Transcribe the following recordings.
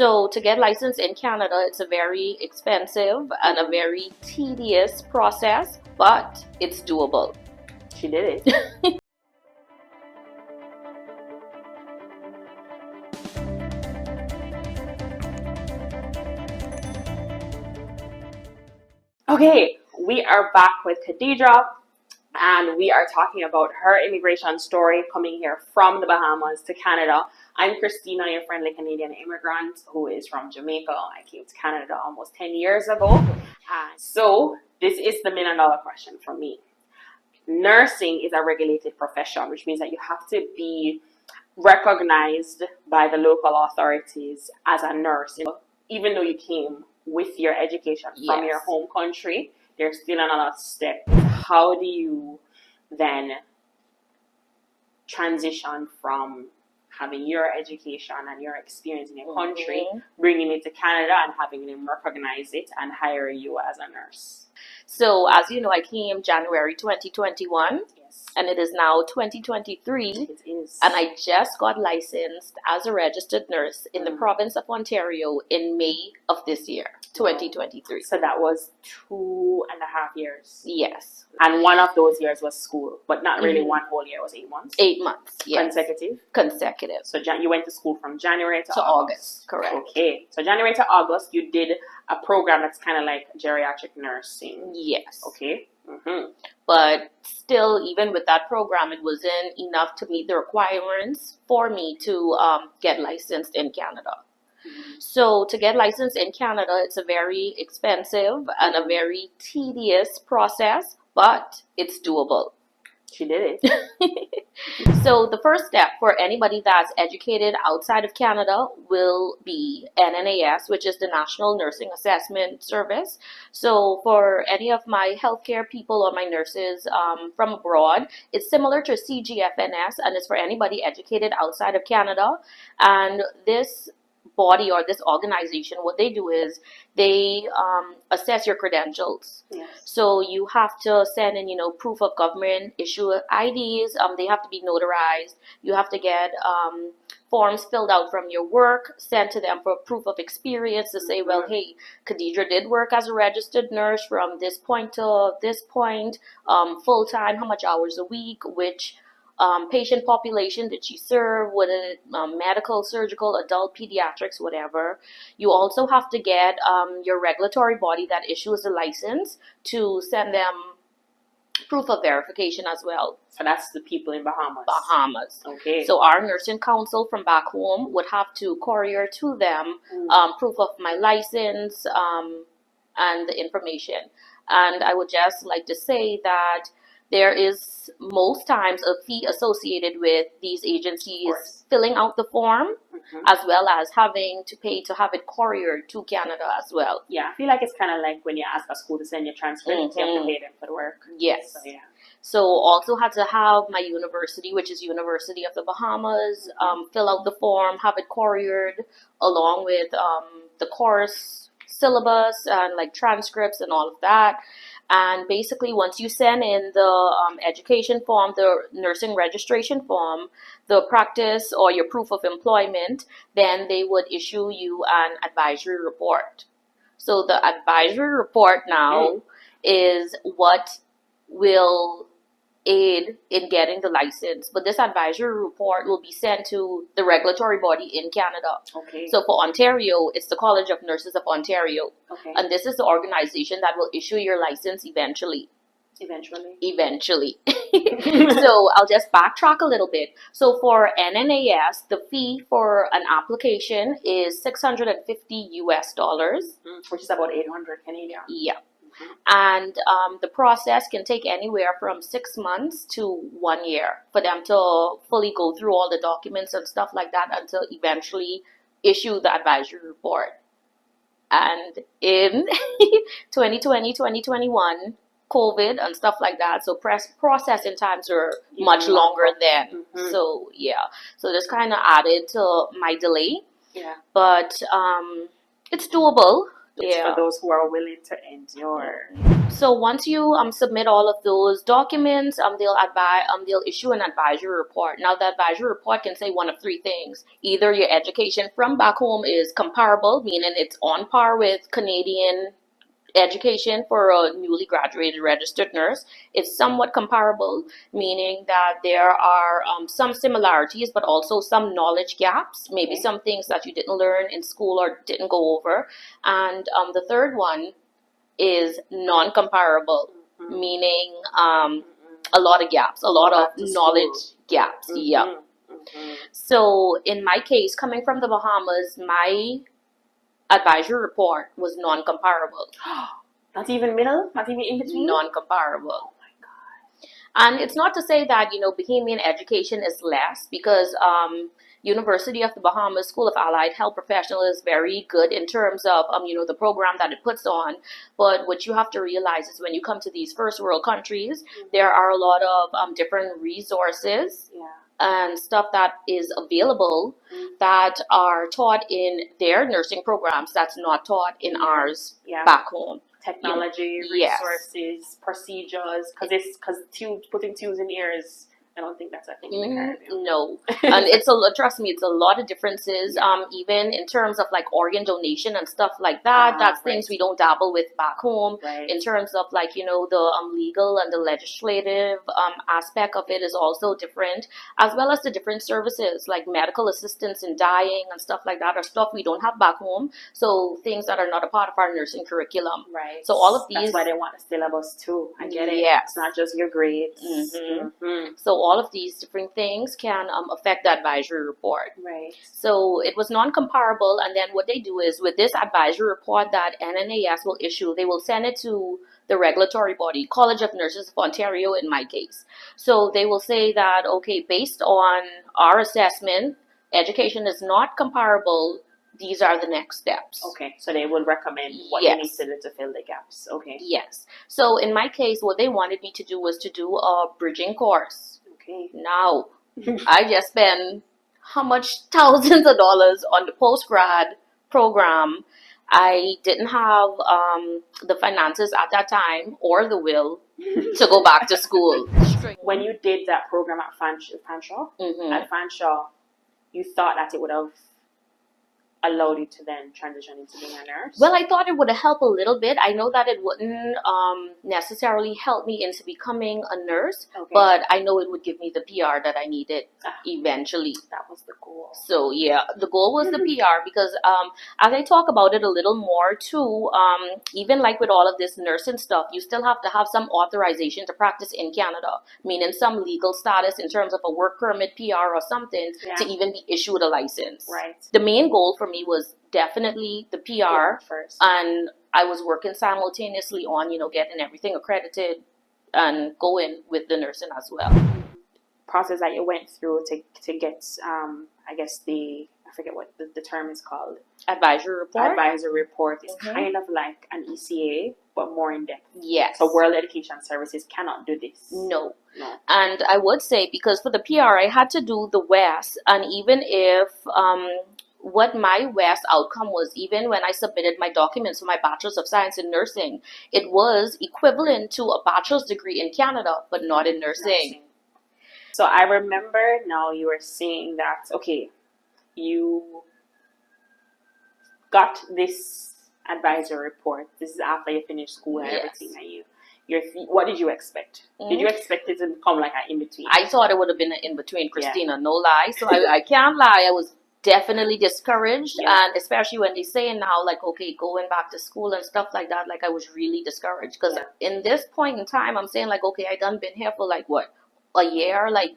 So to get licensed in Canada, it's a very expensive and a very tedious process, but it's doable. She did it. Okay, we are back with Khadija, and we are talking about her immigration story coming here from the Bahamas to Canada. I'm Christina, your friendly Canadian immigrant who is from Jamaica. I came to Canada almost 10 years ago. So this is the $1 million question for me. Nursing is a regulated profession, which means that you have to be recognized by the local authorities as a nurse. Even though you came with your education from your home country, there's still another step. How do you then transition from having your education and your experience in your country, bringing it to Canada and having them recognize it and hire you as a nurse? So as you know, I came January 2021. And it is now 2023. It is. And I just got licensed as a registered nurse in the province of Ontario in May of this year, 2023. So that was 2.5 years. Yes. And one of those years was school, but not really one whole year. It was 8 months. 8 months, yes. Consecutive. So you went to school from January to August. Correct. Okay. So January to August, you did a program that's kind of like geriatric nursing. Yes. Okay. But still, even with that program, it wasn't enough to meet the requirements for me to get licensed in Canada. So to get licensed in Canada, it's a very expensive and a very tedious process, but it's doable. She did it. So the first step for anybody that's educated outside of Canada will be NNAS, which is the National Nursing Assessment Service. So for any of my healthcare people or my nurses from abroad, it's similar to CGFNS, and it's for anybody educated outside of Canada. And this body or this organization, what they do is they assess your credentials. Yes. So you have to send in, proof of government issue IDs. They have to be notarized. You have to get forms filled out from your work, sent to them for proof of experience to say, well, hey, Khadija did work as a registered nurse from this point to this point, full time, how much hours a week, which patient population did she serve, what medical, surgical, adult, pediatrics, whatever. You also have to get your regulatory body that issues the license to send them proof of verification as well. So that's the people in Bahamas. Bahamas. Okay. So our nursing council from back home would have to courier to them proof of my license and the information. And I would just like to say that there is most times a fee associated with these agencies filling out the form, as well as having to pay to have it couriered to Canada as well. Yeah, I feel like it's kind of like when you ask a school to send your transcript, you have to pay them for the work. Yes. So, yeah. So also had to have my university, which is University of the Bahamas, fill out the form, have it couriered along with the course syllabus and like transcripts and all of that. And basically, once you send in the education form, the nursing registration form, the practice or your proof of employment, then they would issue you an advisory report. So the advisory report now is what will aid in getting the license, but this advisory report will be sent to the regulatory body in Canada. Okay. So for Ontario, it's the College of Nurses of Ontario. Okay. And this is the organization that will issue your license eventually. Eventually. So I'll just backtrack a little bit. So for NNAS, the fee for an application is $650 US, which is about 800 Canadian. Yeah. And the process can take anywhere from 6 months to 1 year for them to fully go through all the documents and stuff like that until eventually issue the advisory report. And in 2020, 2021, COVID and stuff like that, so processing times were much longer then. So yeah, so this kind of added to my delay. Yeah. But it's doable. It's for those who are willing to endure. So once you submit all of those documents, they'll issue an advisory report. Now the advisory report can say one of three things: either your education from back home is comparable, meaning it's on par with Canadian education for a newly graduated registered nurse. It's somewhat comparable, meaning that there are some similarities, but also some knowledge gaps, maybe some things that you didn't learn in school or didn't go over. And the third one is non-comparable, meaning a lot of gaps, a lot of knowledge gaps. Yeah. So in my case, coming from the Bahamas, my advisory report was non-comparable. Not even middle? Not even in between? Non-comparable. Oh my God. And it's not to say that, Bahamian education is less, because University of the Bahamas School of Allied Health Professional is very good in terms of, the program that it puts on. But what you have to realize is when you come to these first world countries, there are a lot of different resources and stuff that is available that are taught in their nursing programs that's not taught in ours back home. Technology, resources, procedures, because putting tubes in ears, I don't think that's a thing in the Caribbean. No, and trust me, it's a lot of differences. Even in terms of like organ donation and stuff like that. That's things we don't dabble with back home. In terms of like the legal and the legislative aspect of it is also different, as well as the different services like medical assistance in dying and stuff like that are stuff we don't have back home. So things that are not a part of our nursing curriculum. Right. So all of these. That's why they want the syllabus too. I get it. Yes. It's not just your grades. So all of these different things can affect the advisory report. Right. So it was non-comparable, and then what they do is with this advisory report that NNAS will issue, they will send it to the regulatory body, College of Nurses of Ontario in my case. So they will say that, okay, based on our assessment, education is not comparable. These are the next steps. Okay, so they would recommend what you need to do to fill the gaps. Okay. Yes. So in my case, what they wanted me to do was to do a bridging course. Okay. Now, I just spent how much thousands of dollars on the post-grad program. I didn't have the finances at that time or the will to go back to school. When you did that program at Fanshawe, you thought that it would have allowed you to then transition into being a nurse? Well, I thought it would help a little bit. I know that it wouldn't necessarily help me into becoming a nurse, but I know it would give me the PR that I needed eventually. That was the goal. So yeah, the goal was the PR because as I talk about it a little more too, even like with all of this nursing stuff, you still have to have some authorization to practice in Canada, meaning some legal status in terms of a work permit, PR or something to even be issued a license. Right. The main goal for me was definitely the PR first, and I was working simultaneously on getting everything accredited and going with the nursing as well. Process that you went through to get I guess I forget what the term is called. Advisory report. Advisory report is kind of like an ECA but more in depth. Yes. So World Education Services cannot do this. No. And I would say because for the PR I had to do the WES, and even if what my WES outcome was, even when I submitted my documents for my Bachelor's of Science in Nursing, it was equivalent to a bachelor's degree in Canada, but not in nursing. So I remember now you were saying that, okay, you got this advisory report. This is after you finished school and everything. And what did you expect? Did you expect it to come like an in-between? I thought it would have been an in-between, Christina, no lie. So I can't lie. I was definitely discouraged, and especially when they say now like, okay, going back to school and stuff like that, like I was really discouraged because in this point in time I'm saying like, okay, I done been here for like what, a year, like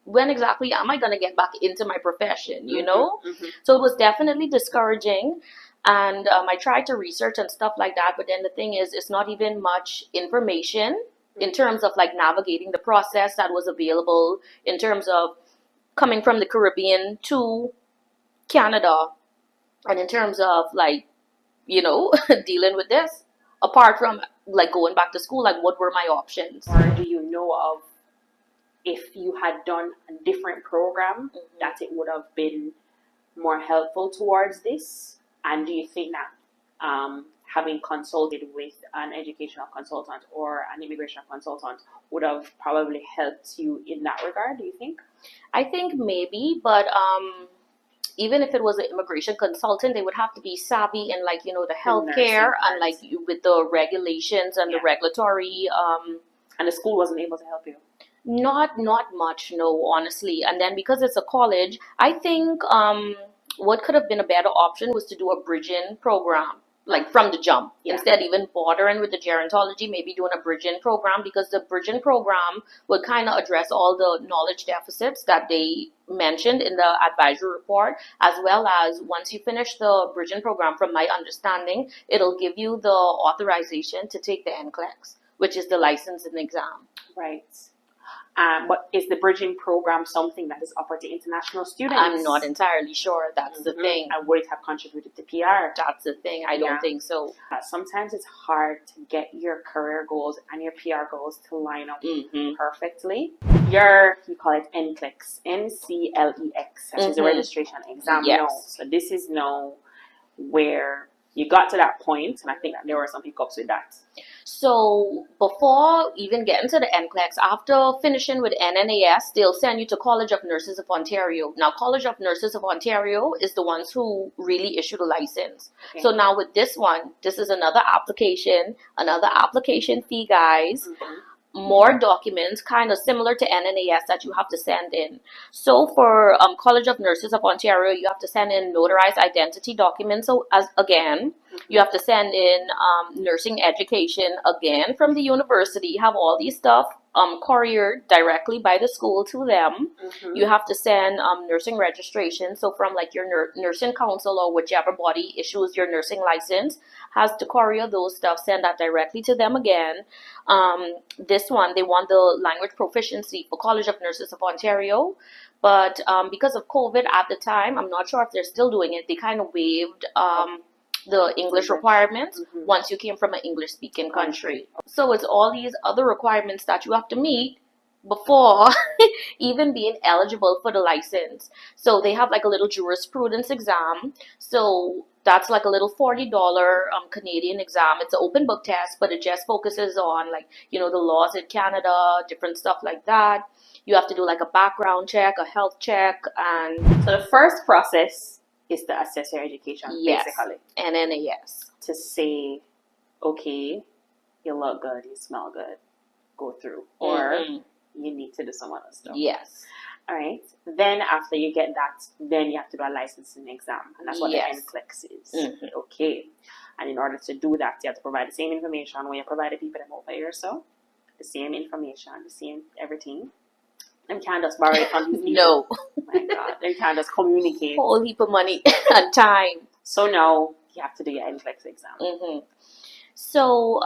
when exactly am I gonna get back into my profession, you know? So it was definitely discouraging, and I tried to research and stuff like that, but then the thing is, it's not even much information in terms of like navigating the process that was available in terms of coming from the Caribbean to Canada, and in terms of like, dealing with this, apart from like going back to school, like what were my options? Or do you know of if you had done a different program that it would have been more helpful towards this? And do you think that having consulted with an educational consultant or an immigration consultant would have probably helped you in that regard, do you think? I think maybe, but even if it was an immigration consultant, they would have to be savvy in, like, the healthcare and, like, with the regulations and the regulatory. And the school wasn't able to help you? Not much, no, honestly. And then because it's a college, I think what could have been a better option was to do a bridging program, like from the jump. Instead, even bothering with the gerontology, maybe doing a bridging program, because the bridging program would kind of address all the knowledge deficits that they mentioned in the advisory report, as well as once you finish the bridging program, from my understanding, it'll give you the authorization to take the NCLEX, which is the licensing exam. Right. But is the bridging program something that is offered to international students? I'm not entirely sure. That's the thing. And would it have contributed to PR? That's the thing. I don't think so. Sometimes it's hard to get your career goals and your PR goals to line up perfectly. You call it NCLEX, NCLEX, which is a registration exam. So this is where you got to that point, and I think that there were some hiccups with that. So before even getting to the NCLEX, after finishing with NNAS, they'll send you to College of Nurses of Ontario. Now, College of Nurses of Ontario is the ones who really issue the license. Okay. So now with this one, this is another application fee, guys. More documents, kind of similar to NNAS, that you have to send in. So for College of Nurses of Ontario, you have to send in notarized identity documents. So you have to send in nursing education again from the university. Have all these stuff couriered directly by the school to them. You have to send nursing registration. So from, like, your nursing council or whichever body issues your nursing license has to courier those stuff, send that directly to them again. This one, they want the language proficiency for College of Nurses of Ontario. But because of COVID at the time, I'm not sure if they're still doing it, they kind of waived the English requirements once you came from an English-speaking country. So it's all these other requirements that you have to meet before even being eligible for the license. So they have, like, a little jurisprudence exam. So that's like a little $40 Canadian exam. It's an open book test, but it just focuses on, like, the laws in Canada, different stuff like that. You have to do, like, a background check, a health check, and so the first process is to assess your education, basically. NNAS. To say, okay, you look good, you smell good, go through. Or you need to do some other stuff. Yes. All right. Then after you get that, then you have to do a licensing exam. And that's what the NCLEX is. Okay. And in order to do that, you have to provide the same information when you provide the people that over here. So the same information, the same everything. Them can't just borrow it from these people. No. Oh my God. They can't just communicate. Whole heap of money and time. So now you have to do your NCLEX exam. So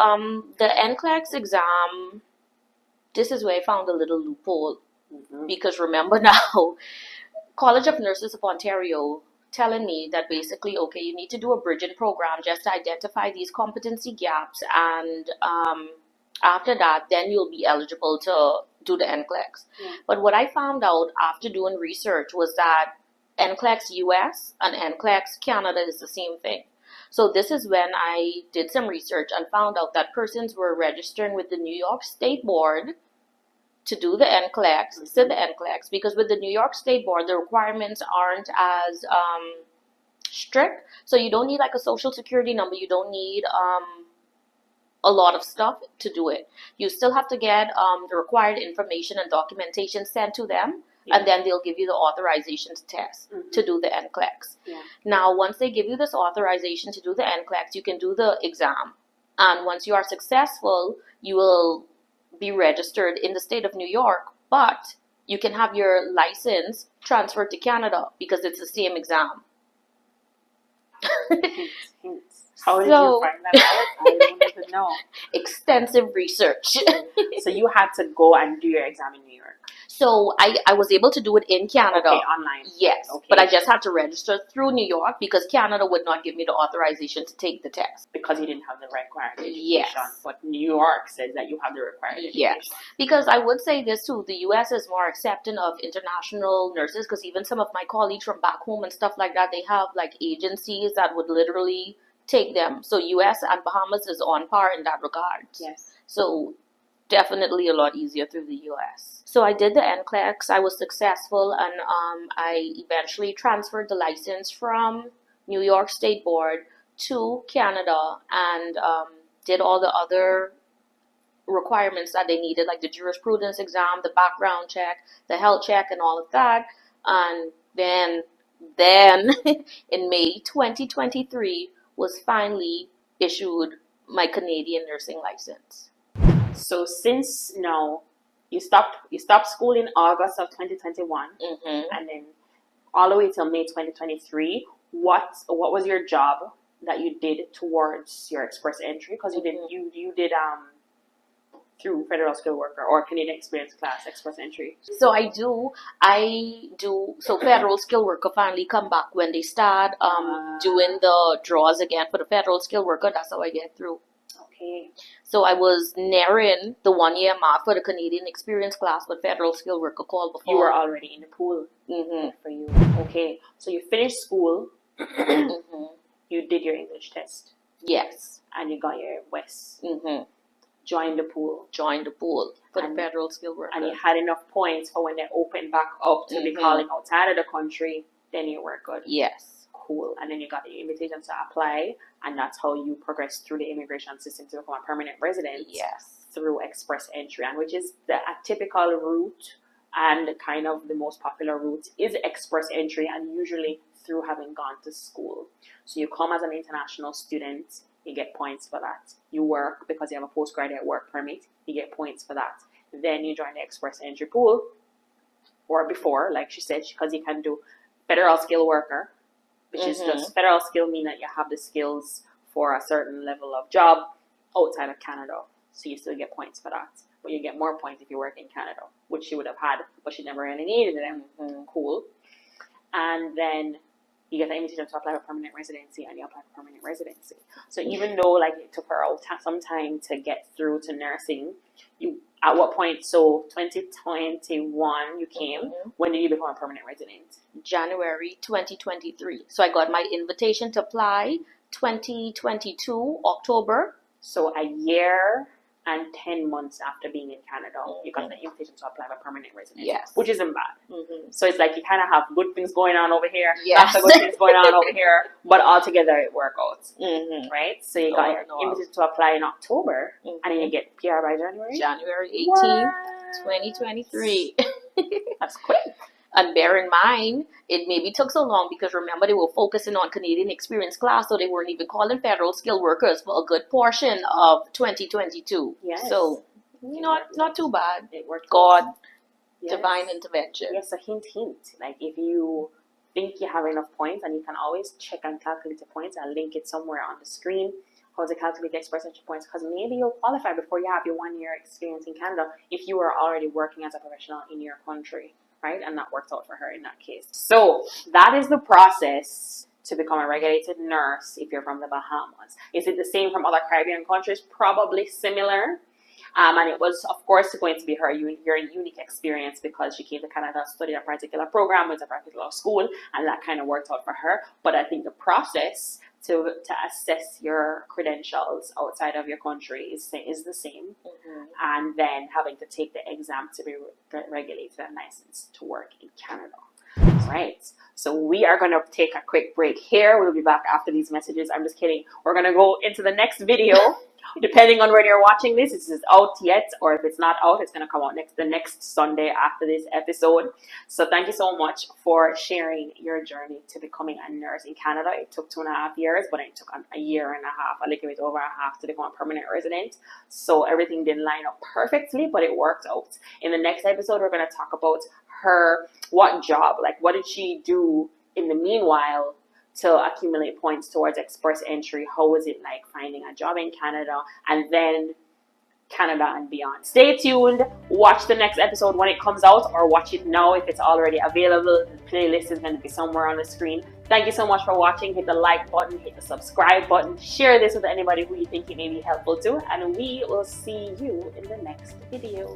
the NCLEX exam, this is where I found a little loophole. Because remember now, College of Nurses of Ontario telling me that basically, okay, you need to do a bridging program just to identify these competency gaps, and after that, then you'll be eligible to do the NCLEX. But what I found out after doing research was that NCLEX US and NCLEX Canada is the same thing. So this is when I did some research and found out that persons were registering with the New York State Board to do the NCLEX, because with the New York State Board, the requirements aren't as strict. So you don't need, like, a social security number. You don't need a lot of stuff to do it. You still have to get the required information and documentation sent to them, and then they'll give you the authorization to test to do the NCLEX. Now, once they give you this authorization to do the NCLEX, you can do the exam. And once you are successful, you will be registered in the state of New York, but you can have your license transferred to Canada because it's the same exam. How did you find that out? I don't even know. Extensive research. So you had to go and do your exam in New York. So I was able to do it in Canada. Okay, online. Yes, but I just had to register through New York because Canada would not give me the authorization to take the test. Because you didn't have the required education. But New York says that you have the required education. Yes, because I would say this too, the US is more accepting of international nurses, because even some of my colleagues from back home and stuff like that, they have, like, agencies that would literally take them. So US and Bahamas is on par in that regard. Yes. So definitely a lot easier through the US. So I did the NCLEX. I was successful, and I eventually transferred the license from New York State Board to Canada, and did all the other requirements that they needed, like the jurisprudence exam, the background check, the health check, and all of that. And then in May 2023 was finally issued my Canadian nursing license. So since now you stopped school in August of 2021, and then all the way till May 2023, what was your job that you did towards your express entry? Because you did through Federal Skilled Worker or Canadian Experience Class express entry. So I do. So Federal Skilled Worker finally come back when they start doing the draws again for the Federal Skilled Worker. That's how I get through. Okay. So I was nearing the 1 year mark for the Canadian Experience Class, but Federal Skilled Worker called before. You were already in the pool. For you. Okay. So you finished school. You did your English test. Yes. And you got your WES. Joined the pool for the Federal Skilled Worker. And you had enough points for when they opened back up to be calling outside of the country, then you were good. Yes. Cool. And then you got the invitation to apply, and that's how you progressed through the immigration system to become a permanent resident. Yes. Through express entry, and which is a typical route and kind of the most popular route is express entry, and usually through having gone to school. So you come as an international student, you get points for that. You work because you have a postgraduate work permit, you get points for that. Then you join the express entry pool, or before, like she said, because you can do Federal Skilled Worker, which is just federal skill, mean that you have the skills for a certain level of job outside of Canada. So you still get points for that. But you get more points if you work in Canada, which she would have had, but she never really needed them. Cool. And then you get the invitation to apply for permanent residency, and you apply for permanent residency. So even though like it took her some time to get through to nursing, you at what point? So 2021 you came. When did you become a permanent resident? January 2023. So I got my invitation to apply 2022 October. So a year and 10 months after being in Canada, you got the invitation to apply for permanent residency. Yes. Which isn't bad. So it's like you kind of have good things going on over here, yes. not so good things going on over here, but altogether it works out. Right? So you got your invitation to apply in October, and then you get PR by January? January 18th, 2023. That's quick. And bear in mind, it maybe took so long because remember they were focusing on Canadian Experience Class, so they weren't even calling Federal Skilled Workers for a good portion of 2022. Yes. So not too bad. It worked. God, divine intervention. Yes, a hint. Like if you think you have enough points, and you can always check and calculate the points. I'll link it somewhere on the screen. How to calculate the express entry points, because maybe you'll qualify before you have your 1 year experience in Canada if you are already working as a professional in your country. Right? And that worked out for her in that case. So that is the process to become a regulated nurse if you're from the Bahamas. Is it the same from other Caribbean countries? Probably similar. And it was, of course, going to be her unique experience because she came to Canada, studied a particular program, went to a particular school, and that kind of worked out for her. But I think the process to assess your credentials outside of your country is the same. And then having to take the exam to be regulated and licensed to work in Canada. Right. So we are going to take a quick break here. We'll be back after these messages. I'm just kidding. We're going to go into the next video. Depending on when you're watching this, is out yet, or if it's not out, it's going to come out the next Sunday after this episode. So thank you so much for sharing your journey to becoming a nurse in Canada. It took 2.5 years, but it took a year and a half, a little bit over a half to become a permanent resident. So everything didn't line up perfectly, but it worked out. In the next episode, we're going to talk about what job, like what did she do in the meanwhile to accumulate points towards express entry. How was it like finding a job in Canada, and then Canada and beyond. Stay tuned. Watch the next episode when it comes out, or watch it now if it's already available. The playlist is going to be somewhere on the screen. Thank you so much for watching. Hit the like button, hit the subscribe button, share this with anybody who you think it may be helpful to, and we will see you in the next video.